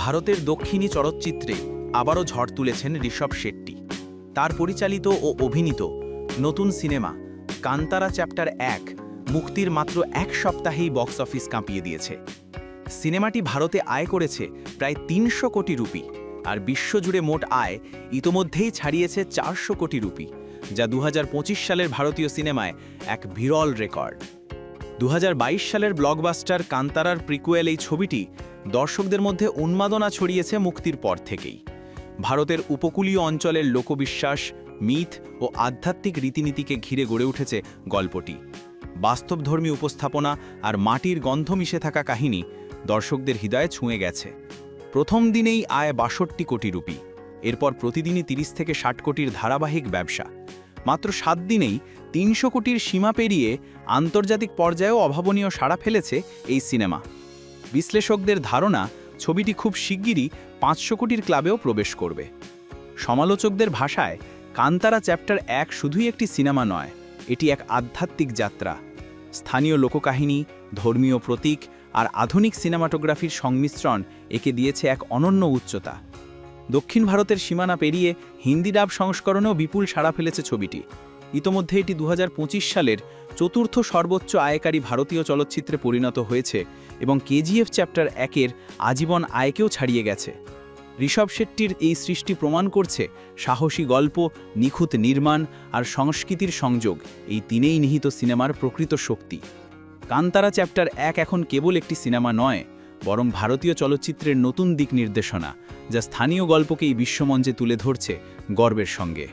ভারতের দক্ষিণী চলচ্চিত্রে আবারও ঝড় তুলেছেন ঋষভ শেট্টি। তার পরিচালিত ও অভিনীত নতুন সিনেমা কান্তারা চ্যাপ্টার 1 মুক্তির মাত্র এক সপ্তাহেই বক্স অফিস কাঁপিয়ে দিয়েছে। সিনেমাটি ভারতে আয় করেছে প্রায় ৩০০ কোটি রুপি, আর বিশ্বজুড়ে মোট আয় ইতোমধ্যেই ছাড়িয়েছে ৪০০ কোটি রুপি, যা ২০২৫ সালের ভারতীয় সিনেমায় এক বিরল রেকর্ড। ২০২২ সালের ব্লকবাস্টার কান্তারার প্রিকুয়েল এই ছবিটি দর্শকদের মধ্যে উন্মাদনা ছড়িয়েছে মুক্তির পর থেকেই। ভারতের উপকূলীয় অঞ্চলের লোকবিশ্বাস, মিথ ও আধ্যাত্মিক রীতিনীতিকে ঘিরে গড়ে উঠেছে গল্পটি। বাস্তবধর্মী উপস্থাপনা আর মাটির গন্ধ মিশে থাকা কাহিনী দর্শকদের হৃদয়ে ছুঁয়ে গেছে। প্রথম দিনেই আয় ৬২ কোটি রুপি, এরপর প্রতিদিনই ৩০ থেকে ৬০ কোটির ধারাবাহিক ব্যবসা। মাত্র ৭ দিনেই ৩০০ কোটির সীমা পেরিয়ে আন্তর্জাতিক পর্যায়েও অভাবনীয় সাড়া ফেলেছে এই সিনেমা। বিশ্লেষকদের ধারণা, ছবিটি খুব শিগগিরই ৫০০ কোটির ক্লাবেও প্রবেশ করবে। সমালোচকদের ভাষায় কান্তারা চ্যাপ্টার 1 শুধুই একটি সিনেমা নয়, এটি এক আধ্যাত্মিক যাত্রা। স্থানীয় লোককাহিনী, ধর্মীয় প্রতীক আর আধুনিক সিনেমাটোগ্রাফির সংমিশ্রণ একে দিয়েছে এক অনন্য উচ্চতা। দক্ষিণ ভারতের সীমানা পেরিয়ে হিন্দি ডাব সংস্করণেও বিপুল সাড়া ফেলেছে ছবিটি। ইতোমধ্যে এটি ২০২৫ সালের চতুর্থ সর্বোচ্চ আয়কারী ভারতীয় চলচ্চিত্রে পরিণত হয়েছে এবং কেজিএফ চ্যাপ্টার 1-এর আজীবন আয়কেও ছাড়িয়ে গেছে। ঋষভ শেট্টির এই সৃষ্টি প্রমাণ করছে সাহসী গল্প, নিখুঁত নির্মাণ আর সংস্কৃতির সংযোগ এই তিনেই নিহিত সিনেমার প্রকৃত শক্তি। কান্তারা চ্যাপ্টার 1 এখন কেবল একটি সিনেমা নয়, বরং ভারতীয় চলচ্চিত্রের নতুন দিক নির্দেশনা, যা স্থানীয় গল্পকে এই বিশ্বমঞ্চে তুলে ধরছে গর্বের সঙ্গে।